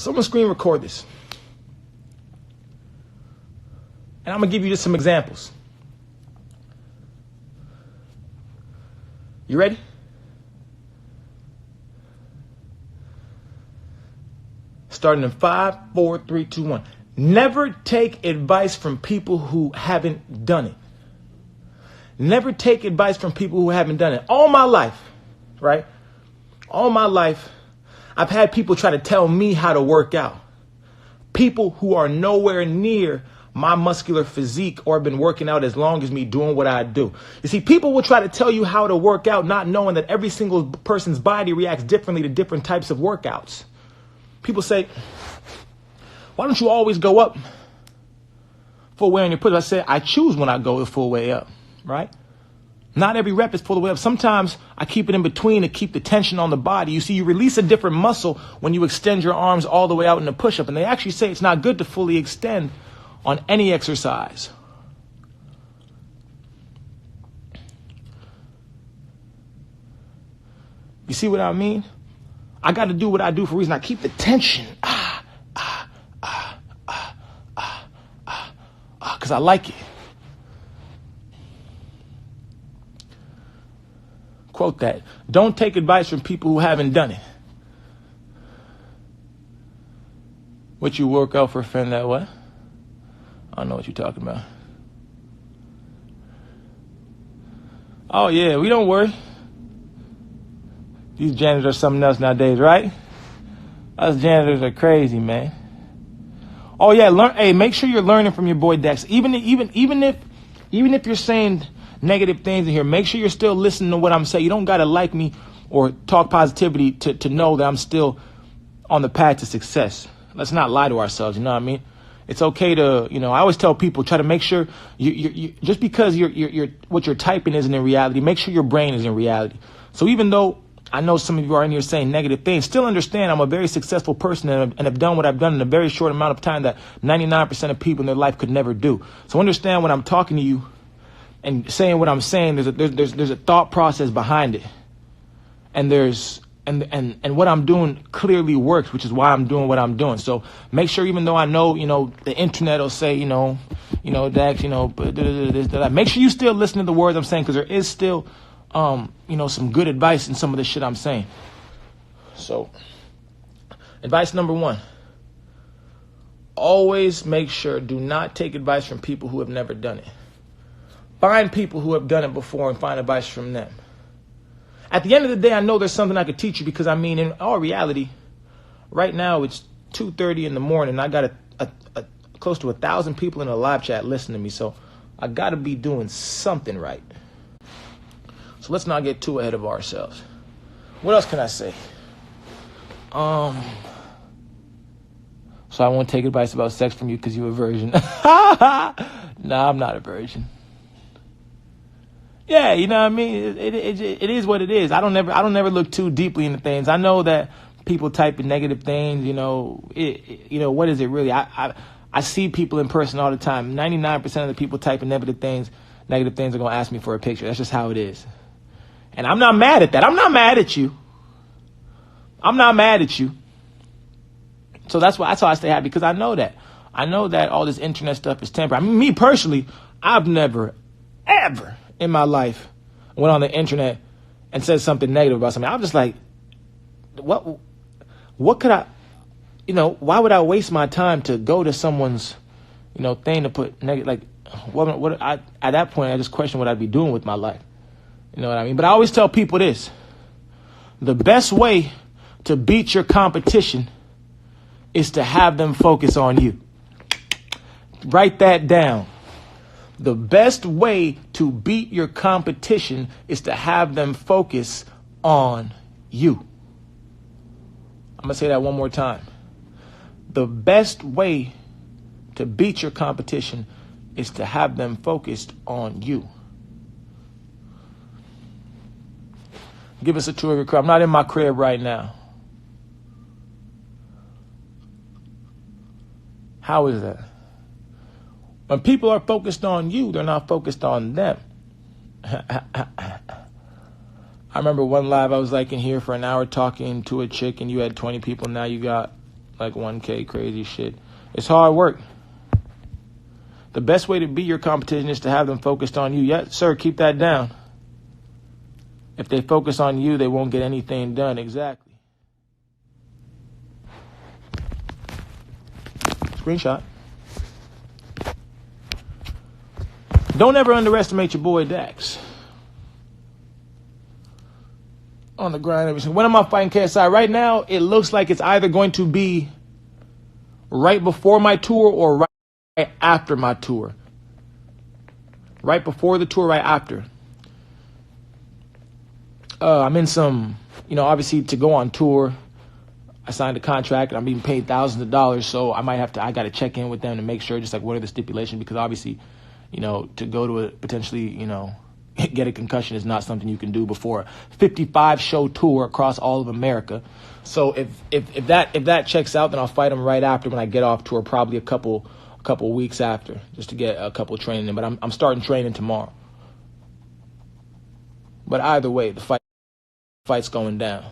Someone screen record this. And I'm going to give you just some examples. You ready? Starting in 5, 4, 3, 2, 1. Never take advice from people who haven't done it. Never take advice from people who haven't done it. All my life, right? All my life, I've had people try to tell me how to work out. People who are nowhere near my muscular physique or have been working out as long as me doing what I do. You see, people will try to tell you how to work out, not knowing that every single person's body reacts differently to different types of workouts. People say, why don't you always go up full way on your push? I say, I choose when I go the full way up, right? Not every rep is full the way up. Sometimes I keep it in between to keep the tension on the body. You see, you release a different muscle when you extend your arms all the way out in a push-up. And they actually say it's not good to fully extend on any exercise. You see what I mean? I got to do what I do for a reason. I keep the tension. Because I like it. Quote that. Don't take advice from people who haven't done it. What you work out for a friend that what? I don't know what you're talking about. Oh, yeah, we don't worry. These janitors are something else nowadays, right? Us janitors are crazy, man. Oh, yeah, make sure you're learning from your boy DAX. Even if you're saying negative things in here, make sure you're still listening to what I'm saying. You don't got to like me or talk positivity to know that I'm still on the path to success. Let's not lie to ourselves, you know what I mean? It's okay to, I always tell people, try to make sure you just because you're what you're typing isn't in reality, make sure your brain is in reality. So even though I know some of you are in here saying negative things, still understand I'm a very successful person and have done what I've done in a very short amount of time that 99% of people in their life could never do. So understand when I'm talking to you and saying what I'm saying, there's a thought process behind it. And and what I'm doing clearly works, which is why I'm doing what I'm doing. So make sure, even though I know, the internet will say, Dax, make sure you still listen to the words I'm saying, because there is still, some good advice in some of the shit I'm saying. So advice number 1, always make sure, do not take advice from people who have never done it. Find people who have done it before and find advice from them. At the end of the day, I know there's something I could teach you, because in all reality, right now it's 2:30 in the morning. I got a close to 1,000 people in a live chat listening to me. So I got to be doing something right. So let's not get too ahead of ourselves. What else can I say? So I won't take advice about sex from you because you're a virgin. Nah, I'm not a virgin. Yeah, you know what I mean? It is what it is. I don't never look too deeply into things. I know that people type in negative things, what is it really? I see people in person all the time. 99% of the people typing negative things are going to ask me for a picture. That's just how it is. And I'm not mad at that. I'm not mad at you. So that's why I stay happy, because I know that all this internet stuff is temporary. Me personally, I've never, ever in my life went on the internet and said something negative about something. I'm just like, what could I, why would I waste my time to go to someone's, thing to put negative, like, at that point, I just question what I'd be doing with my life. You know what I mean? But I always tell people this: the best way to beat your competition is to have them focus on you. Write that down. The best way to beat your competition is to have them focus on you. I'm going to say that one more time. The best way to beat your competition is to have them focused on you. Give us a tour of your crib. I'm not in my crib right now. How is that? When people are focused on you, they're not focused on them. I remember one live I was like in here for an hour talking to a chick, and you had 20 people. Now you got like 1K, crazy shit. It's hard work. The best way to beat your competition is to have them focused on you. Yes, sir, keep that down. If they focus on you, they won't get anything done. Exactly. Screenshot. Don't ever underestimate your boy DAX. On the grind every single. When am I fighting KSI? Right now, it looks like it's either going to be right before my tour or right after my tour. Right before the tour, right after. I'm in some, obviously to go on tour, I signed a contract and I'm being paid thousands of dollars. So I got to check in with them to make sure, just like, what are the stipulations? Because obviously, to go to a potentially, get a concussion is not something you can do before a 55-show tour across all of America. So if that checks out, then I'll fight him right after when I get off tour, probably a couple weeks after, just to get a couple training in. But I'm starting training tomorrow. But either way, the fight's going down.